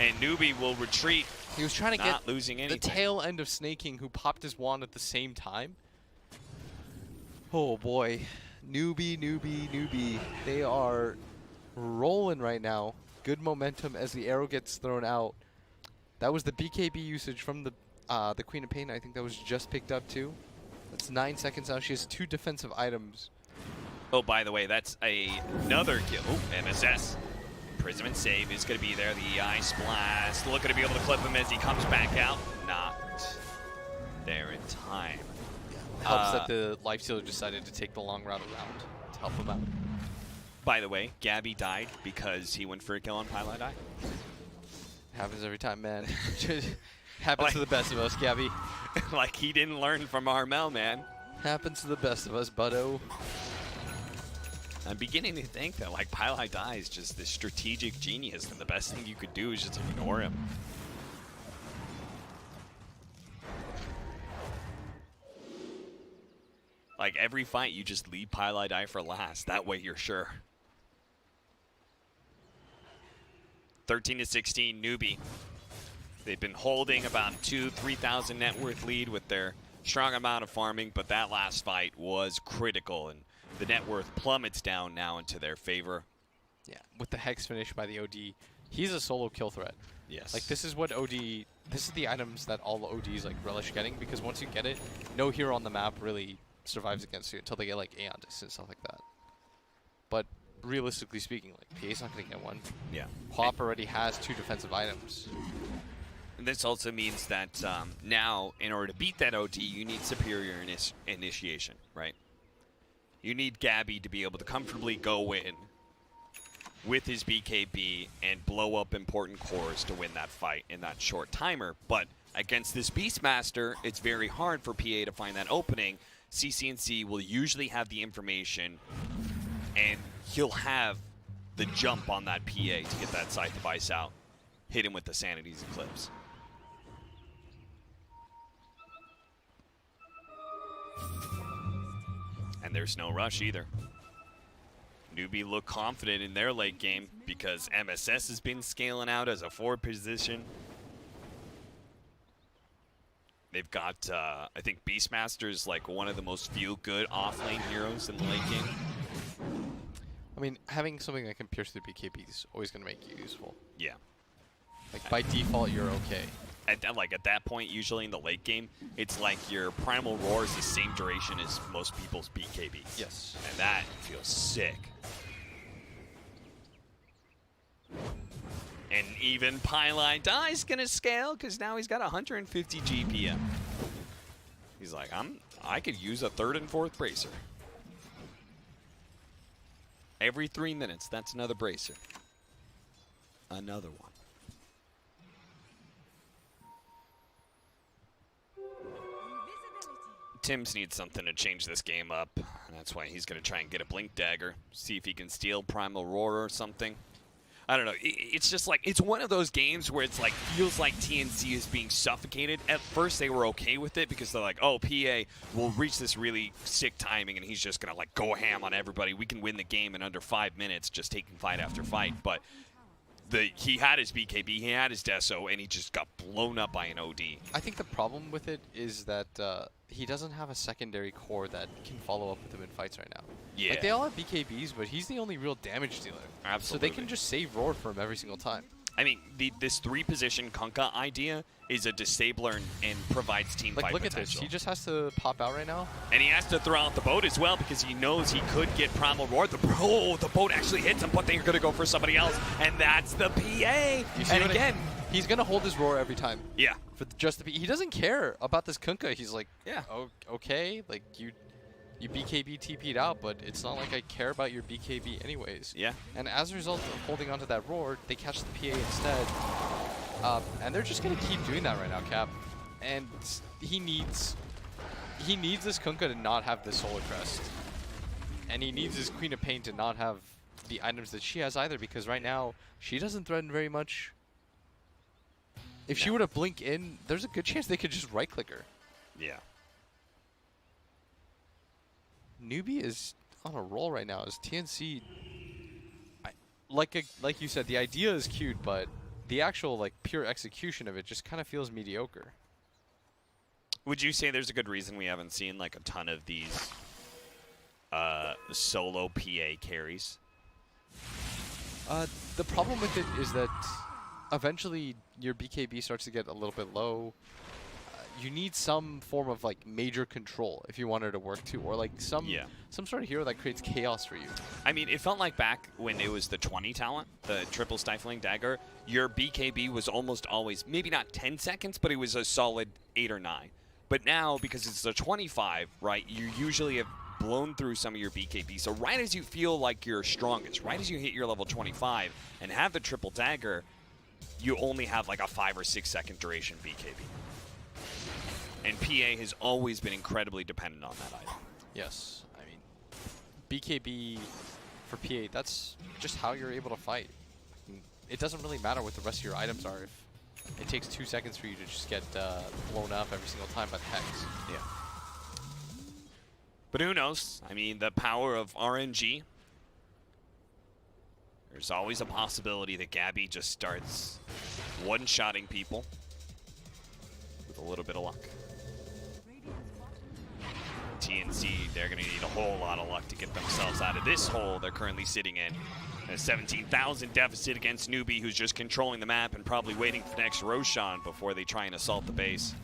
And NEWBEE will retreat. He was trying to not get losing anything. the tail end of Snake King, who popped his wand at the same time. Oh boy. NEWBEE. They are rolling right now. Good momentum as the arrow gets thrown out. That was the BKB usage from the Queen of Pain. I think that was just picked up too. That's 9 seconds now. She has 2 defensive items. Oh, by the way, that's another kill. Oh, MSS. Prism and save is going to be there. The Ice Blast. Looking to be able to clip him as he comes back out. Not there in time. Helps that the Lifestealer decided to take the long route around to help him out. By the way, Gabby died because he went for a kill on Pilot Eye. Happens every time, man. Happens to the best of us, Gabby. Like he didn't learn from Armel, man. Happens to the best of us, buddo. I'm beginning to think that like Pilot Eye is just this strategic genius, and the best thing you could do is just ignore him. Like every fight, you just leave Pilot Eye for last. That way, you're sure. 13-16, NEWBEE. They've been holding about 3,000 net worth lead with their strong amount of farming, but that last fight was critical, and the net worth plummets down now into their favor. Yeah, with the Hex finish by the OD, he's a solo kill threat. Yes. Like this is what OD, this is the items that all the ODs like relish getting, because once you get it, no hero on the map really survives against you until they get like Aeon Disc and stuff like that. But realistically speaking, like PA's not gonna get one. Yeah. Hop already has 2 defensive items. And this also means that now, in order to beat that OD, you need superior initiation, right? You need Gabby to be able to comfortably go in with his BKB and blow up important cores to win that fight in that short timer. But against this Beastmaster, it's very hard for PA to find that opening. CCNC will usually have the information, and he'll have the jump on that PA to get that side device out, hit him with the Sanity's Eclipse. And there's no rush either. NEWBEE look confident in their late game because MSS has been scaling out as a 4 position. They've got, I think Beastmaster is like one of the most feel-good off-lane heroes in the late game. I mean, having something that can pierce the BKB is always going to make you useful. Yeah. Like by default, you're okay. At that point, usually in the late game, it's like your Primal Roar is the same duration as most people's BKBs. Yes. And that feels sick. And even Pilot Eye's gonna scale because now he's got 150 GPM. He's like, I could use a 3rd and 4th bracer. Every 3 minutes, that's another bracer. Another one. Tim's needs something to change this game up. That's why he's going to try and get a Blink Dagger. See if he can steal Primal Roar or something. I don't know. It's just like, it's one of those games where it's like, feels like TNC is being suffocated. At first they were okay with it because they're like, oh, PA will reach this really sick timing and he's just going to like go ham on everybody. We can win the game in under 5 minutes just taking fight after fight. But he had his BKB, he had his Deso, and he just got blown up by an OD. I think the problem with it is that he doesn't have a secondary core that can follow up with him in fights right now. Yeah. Like, they all have BKBs, but he's the only real damage dealer. Absolutely. So they can just save Roar for him every single time. I mean, this 3-position Kunkka idea is a disabler and provides team Like, fight look at potential. this. He just has to pop out right now. And he has to throw out the boat as well because he knows he could get Primal Roar. The boat actually hits him, but they're going to go for somebody else, and that's the PA. You see And again, he's going to hold his Roar every time. yeah. For just the he doesn't care about this Kunkka. He's like, Yeah. oh, okay, like you BKB TP'd out, but it's not like I care about your BKB anyways. Yeah. And as a result of holding onto that Roar, they catch the PA instead. And they're just gonna keep doing that right now, Cap. And he needs this Kunkka to not have the Solar Crest. And he needs his Queen of Pain to not have the items that she has either, because right now she doesn't threaten very much. If she were to blink in, there's a good chance they could just right-click her. Yeah. NEWBEE is on a roll right now as TNC. Like you said, the idea is cute, but the actual like pure execution of it just kind of feels mediocre. Would you say there's a good reason we haven't seen like a ton of these solo PA carries. The problem with it is that eventually your BKB starts to get a little bit low. You need some form of like major control if you want it to work too, or like some sort of hero that creates chaos for you. I mean, it felt like back when it was the 20 talent, the triple stifling dagger, your BKB was almost always, maybe not 10 seconds, but it was a solid 8 or 9. But now, because it's the 25, right, you usually have blown through some of your BKB. So right as you feel like you're strongest, right as you hit your level 25 and have the triple dagger, you only have like a 5 or 6 second duration BKB. And PA has always been incredibly dependent on that item. Yes, I mean, BKB for PA, that's just how you're able to fight. It doesn't really matter what the rest of your items are if it takes 2 seconds for you to just get blown up every single time by the Hex. Yeah. But who knows? I mean, the power of RNG. There's always a possibility that Gabby just starts one-shotting people with a little bit of luck. TNC, they're going to need a whole lot of luck to get themselves out of this hole they're currently sitting in. A 17,000 deficit against NEWBEE, who's just controlling the map and probably waiting for the next Roshan before they try and assault the base.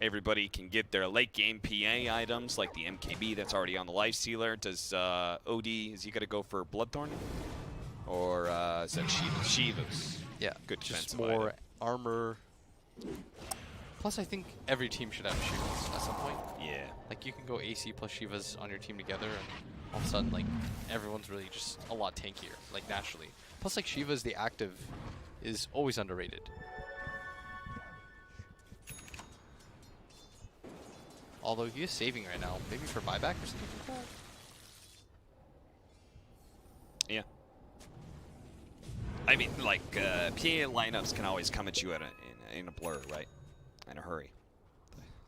Everybody can get their late game PA items like the MKB that's already on the Lifestealer. Does OD, is he going to go for Bloodthorn? Or is that Shiva's? Yeah, good just defensive more item. armor. Plus, I think every team should have Shivas at some point. Yeah. Like, you can go AC plus Shivas on your team together, and all of a sudden, like, everyone's really just a lot tankier, like, naturally. Plus, like, Shiva's, the active, is always underrated. Although he is saving right now, maybe for buyback or something like that. Yeah. I mean, like, PA lineups can always come at you in a blur, right? In a hurry.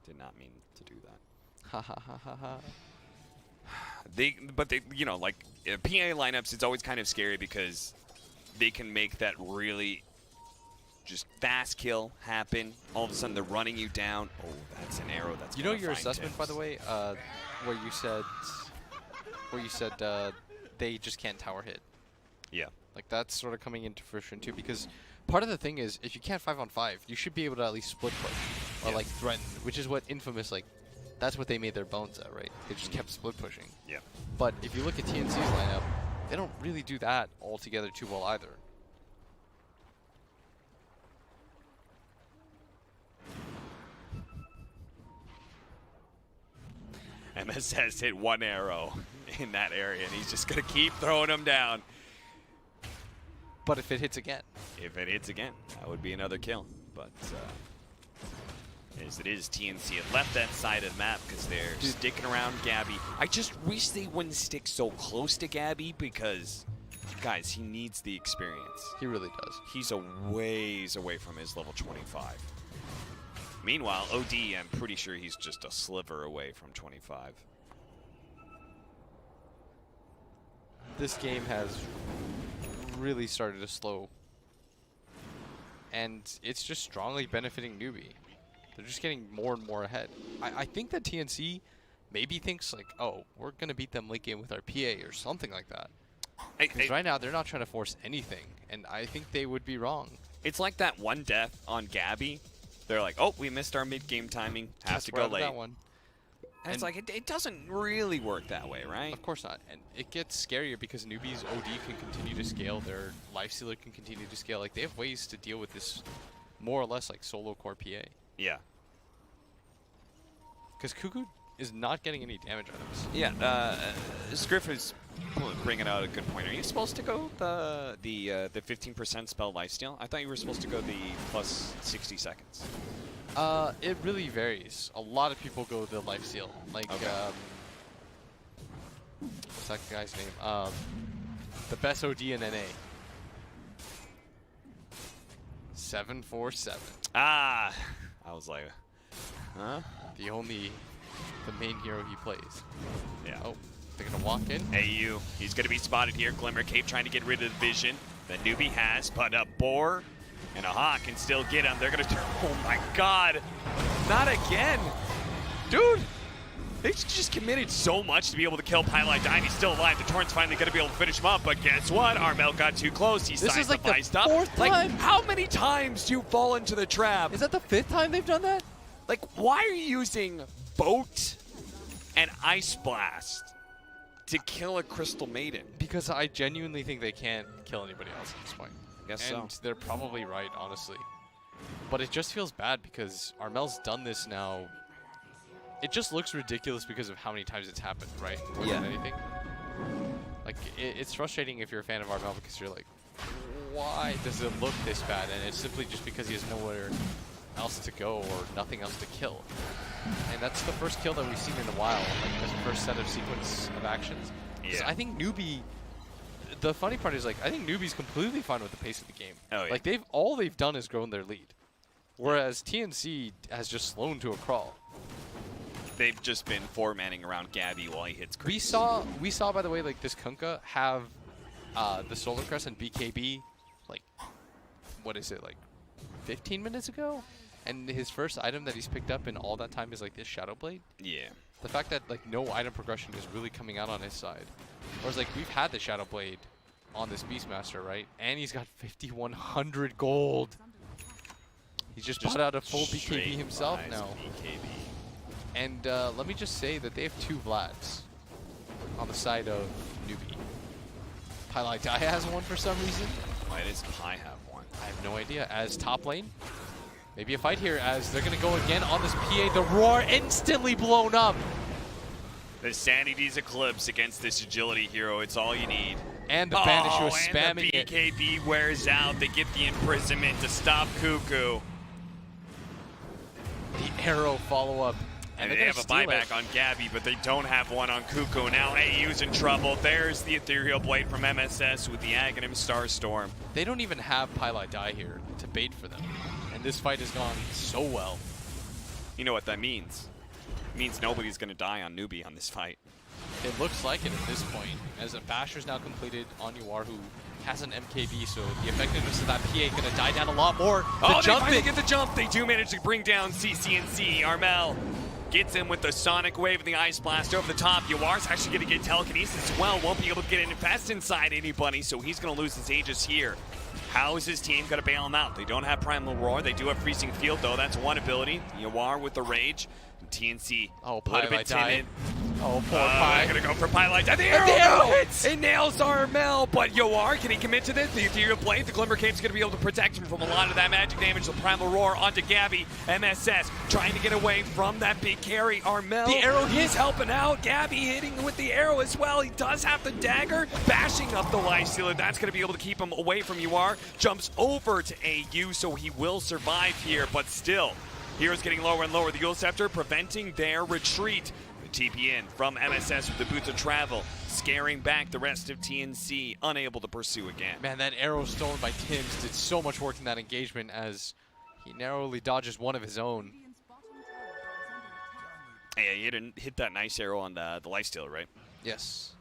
Did not mean to do that. Ha ha ha ha ha. But they, you know, like, PA lineups, it's always kind of scary because they can make that really just fast kill happen. All of a sudden, they're running you down. Oh, that's an arrow. That's you know your assessment, by the way, where you said they just can't tower hit. Yeah. Like, that's sort of coming into fruition too, because part of the thing is, if you can't 5-on-5, you should be able to at least split push or like threaten, which is what Infamous, like, that's what they made their bones at, right? They just kept split pushing. Yeah. But if you look at TNC's lineup, they don't really do that altogether too well either. MS has hit one arrow in that area, and he's just going to keep throwing them down. But if it hits again. If it hits again, that would be another kill. But as it is, TNC have left that side of the map because they're sticking around Gabby. I just wish they wouldn't stick so close to Gabby because, guys, he needs the experience. He really does. He's a ways away from his level 25. Meanwhile, OD, I'm pretty sure he's just a sliver away from 25. This game has really started to slow. And it's just strongly benefiting NEWBEE. They're just getting more and more ahead. I think that TNC maybe thinks like, oh, we're going to beat them late game with our PA or something like that. Because right now, they're not trying to force anything. And I think they would be wrong. It's like that one death on Gabby. They're like, oh, we missed our mid-game timing. Have to go late. That one. And it's like, it doesn't really work that way, right? Of course not. And it gets scarier because NEWBEE's OD can continue to scale. Their Lifestealer can continue to scale. Like, they have ways to deal with this more or less like solo core PA. Yeah. Because Cuckoo is not getting any damage items. Yeah, Scriff is bringing out a good point. Are you supposed to go the 15% spell lifesteal? I thought you were supposed to go the plus 60 seconds. It really varies. A lot of people go the lifesteal. Like, okay. What's that guy's name? The best OD in NA. 747. Ah, I was like, huh? The main hero he plays. Yeah. Oh, they're gonna walk in. AU, he's gonna be spotted here. Glimmer Cape trying to get rid of the vision that NEWBEE has, but a Boar and a Hawk can still get him. They're gonna turn. Oh my God! Not again, dude. They just committed so much to be able to kill Pylite Die, and he's still alive. The Torrent's finally going to be able to finish him up, but guess what? Armel got too close. He This is like the sacrificed up. fourth Like, time. how many times do you fall into the trap? Is that the 5th time they've done that? Like, why are you using Boat and Ice Blast to kill a Crystal Maiden? Because I genuinely think they can't kill anybody else at this point. I guess so. And they're probably right, honestly. But it just feels bad because Armel's done this now. It just looks ridiculous because of how many times it's happened, right? More than anything. Like, it's frustrating if you're a fan of Armel because you're like, why does it look this bad? And it's simply just because he has nowhere else to go or nothing else to kill. And that's the first kill that we've seen in a while, like the first set of sequence of actions. Yeah. I think NEWBEE, the funny part is, like, I think NEWBEE's completely fine with the pace of the game. Oh, yeah. Like, all they've done is grown their lead. Whereas TNC has just slowed to a crawl. They've just been four-manning around Gabby while he hits We creeps. saw, by the way, like, this Kunkka have the Solar Crest and BKB, like, what is it, like 15 minutes ago? And his first item that he's picked up in all that time is like this Shadow Blade. Yeah. The fact that like no item progression is really coming out on his side. Whereas like we've had the Shadow Blade on this Beastmaster, right? And he's got 5,100 gold. He's just bought out a full BKB straight himself buys now. BKB. And let me just say that they have 2 Vlads on the side of NEWBEE. Pylite Die has one for some reason. Why does Pi have one? I have no idea. As top lane, maybe a fight here as they're going to go again on this PA. The Roar instantly blown up. The Sanity's Eclipse against this agility hero. It's all you need. And the Banish was spamming and the it. BKB wears out. They get the imprisonment to stop Cuckoo. The arrow follow-up. And they're they gonna have a steal it. buyback on Gabby, but they don't have one on Cuckoo. Now AU's in trouble. There's the Ethereal Blade from MSS with the Aghanim Starstorm. They don't even have Pylite Die here to bait for them. And this fight has gone so well. You know what that means? It means nobody's going to die on NEWBEE on this fight. It looks like it at this point, as a Basher's now completed on UR, who has an MKB, so the effectiveness of that PA is going to die down a lot more. Oh, The jump they finally in. get the jump. They do manage to bring down CCNC. Armel gets him with the Sonic Wave and the Ice Blast over the top. Yuar's actually going to get telekinesis as well. Won't be able to get an infest inside anybody, so he's going to lose his Aegis here. How is his team going to bail him out? They don't have Primal Roar. They do have Freezing Field, though. That's one ability. Yuar with the Rage. And TNC Oh, a little bit Pylite Die. timid. Oh, poor Pi. They're going to go for Pylite. And the And arrow, the arrow hits! It nails Armel, but Yuar, can he commit to this? The Ethereal Blade, the Glimmer Cape's going to be able to protect him from a lot of that magic damage. The Primal Roar onto Gabby. MSS trying to get away from that big carry. Armel, The arrow he's hit. helping out. Gabby hitting with the arrow as well. He does have the dagger, bashing up the Lifestealer. That's going to be able to keep him away from UR. Jumps over to AU, so he will survive here, but still. Heroes getting lower and lower. The Yule Scepter preventing their retreat. The TP in from MSS with the Boots of Travel, scaring back the rest of TNC, unable to pursue again. Man, that arrow stolen by Tims did so much work in that engagement as he narrowly dodges one of his own. Yeah, he hit that nice arrow on the Lifestealer, right? Yes.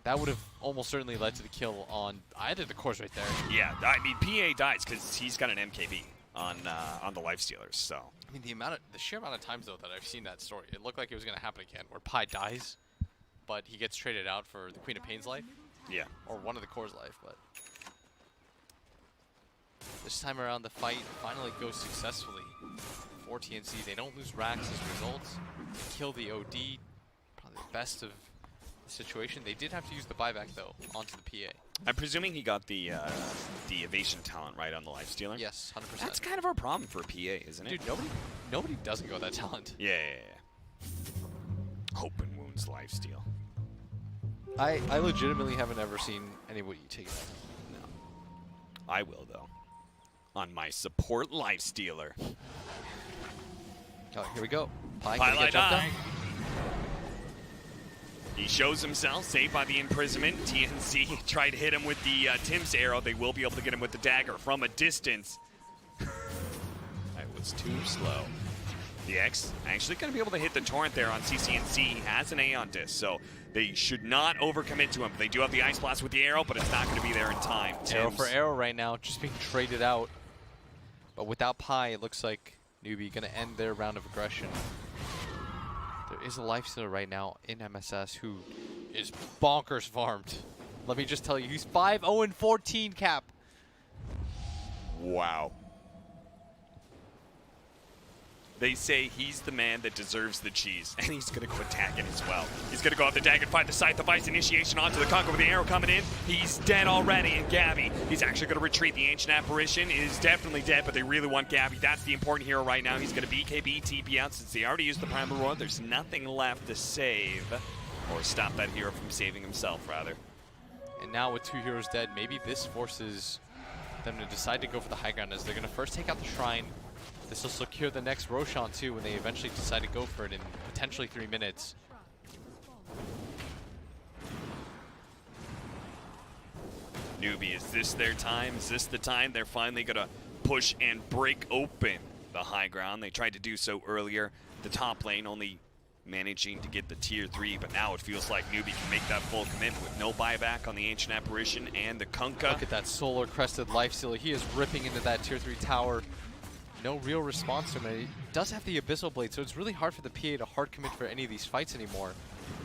That would have almost certainly led to the kill on either the course right there. Yeah, I mean, PA dies because he's got an MKB on the Lifestealers, so. I mean, the sheer amount of times, though, that I've seen that story, it looked like it was going to happen again, where Pi dies, but he gets traded out for the Queen of Pain's life, Yeah. or one of the core's life, but this time around, the fight finally goes successfully for TNC. They don't lose racks as a result. They kill the OD, probably the best of the situation. They did have to use the buyback, though, onto the PA. I'm presuming he got the evasion talent right on the Lifestealer. Yes, 100%. That's kind of our problem for PA, isn't it? Dude, nobody doesn't go that talent. Yeah. Open Wounds Lifesteal. I legitimately haven't ever seen anybody take that. No. I will, though. On my support Lifestealer. Oh, here we go. Pi Pylite gonna get jumped Die. up. He shows himself, saved by the imprisonment. TNC tried to hit him with the Tim's arrow. They will be able to get him with the dagger from a distance. That was too slow. The X actually going to be able to hit the Torrent there on CCNC. He has an Aeon Disc, so they should not overcommit to him. They do have the Ice Blast with the arrow, but it's not going to be there in time. Arrow Tim's- for arrow right now, just being traded out. But without Pi, it looks like NEWBEE going to end their round of aggression. There is a lifestealer right now in MSS who is bonkers farmed. Let me just tell you, he's 5-0-14 cap. Wow. They say he's the man that deserves the cheese, and he's going to go attacking as well. He's going to go up the Dagon, find the Scythe of Ice initiation onto the Conquer with the arrow coming in. He's dead already, and Gabby, he's actually going to retreat. The Ancient Apparition is definitely dead, but they really want Gabby. That's the important hero right now. He's going to BKB, TP out since they already used the Primal Roar. There's nothing left to save, or stop that hero from saving himself, rather. And now with 2 heroes dead, maybe this forces them to decide to go for the high ground as they're going to first take out the Shrine. This will secure the next Roshan too when they eventually decide to go for it in potentially 3 minutes. NEWBEE, is this their time? Is this the time they're finally going to push and break open the high ground? They tried to do so earlier. The top lane only managing to get the tier 3, but now it feels like NEWBEE can make that full commitment with no buyback on the Ancient Apparition and the Kunkka. Look at that solar crested lifestealer. He is ripping into that tier 3 tower. No real response to him. He does have the Abyssal Blade, so it's really hard for the PA to hard commit for any of these fights anymore.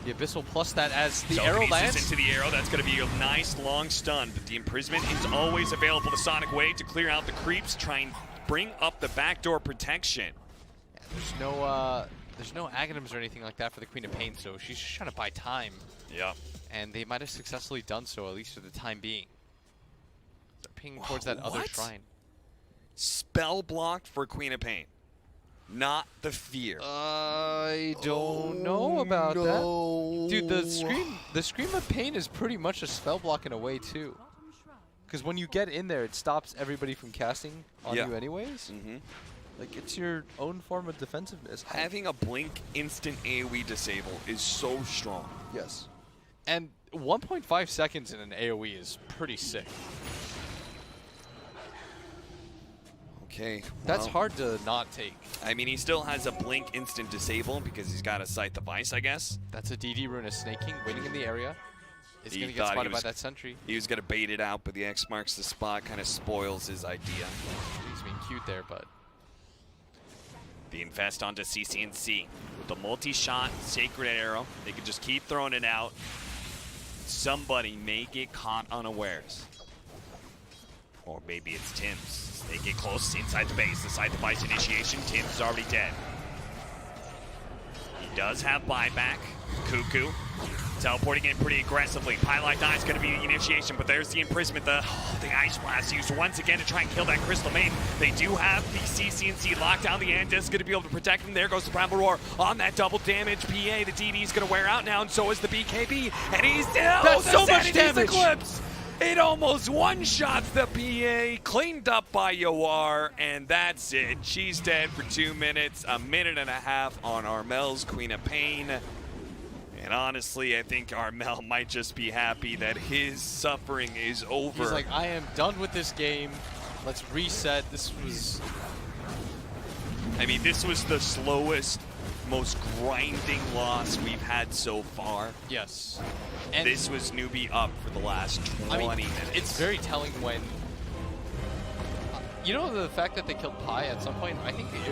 The Abyssal plus that as the arrow lands. Into the arrow, that's going to be a nice long stun, but the imprisonment is always available. The Sonic Wave to clear out the creeps, try and bring up the backdoor protection. Yeah, there's no Aghanims or anything like that for the Queen of Pain, so she's just trying to buy time. Yeah. And they might have successfully done so, at least for the time being. They're pinging towards that other shrine. Spell blocked for Queen of Pain. Not the fear. I don't know about that. Dude, the Scream of Pain is pretty much a spell block in a way too. Because when you get in there, it stops everybody from casting on you anyways. Like, it's your own form of defensiveness. Having a blink instant AoE disable is so strong. Yes. And 1.5 seconds in an AoE is pretty sick. Okay. That's hard to not take. I mean, he still has a blink instant disable because he's got a Scythe of Ice, I guess. That's a DD rune, a snaking, waiting in the area. Is going to get spotted by that sentry. He was going to bait it out, but the X marks the spot, kind of spoils his idea. He's being cute there, but... The Infest onto CCNC. With the multi-shot Sacred Arrow, they can just keep throwing it out. Somebody may get caught unawares. Or maybe it's Tim's. They get close inside the base. The Scythe of Ice initiation. Tim's is already dead. He does have buyback. Cuckoo teleporting in pretty aggressively. Pylite Die is going to be the initiation, but there's the imprisonment. The Ice Blast used once again to try and kill that Crystal Main. They do have the CCNC locked down. The Andis is going to be able to protect him. There goes the Primal Roar on that double damage. PA, the DD is going to wear out now, and so is the BKB. And he's still so much damage. Eclipse. It almost one-shots the PA, cleaned up by Yoar, and that's it. She's dead for 2 minutes, a minute and a half on Armel's Queen of Pain. And honestly, I think Armel might just be happy that his suffering is over. He's like, I am done with this game. Let's reset. This was... I mean, this was the slowest, most grinding loss we've had so far. Yes. And this was NEWBEE up for the last 20 minutes. It's very telling when... You know the fact that they killed Pi at some point? I think it was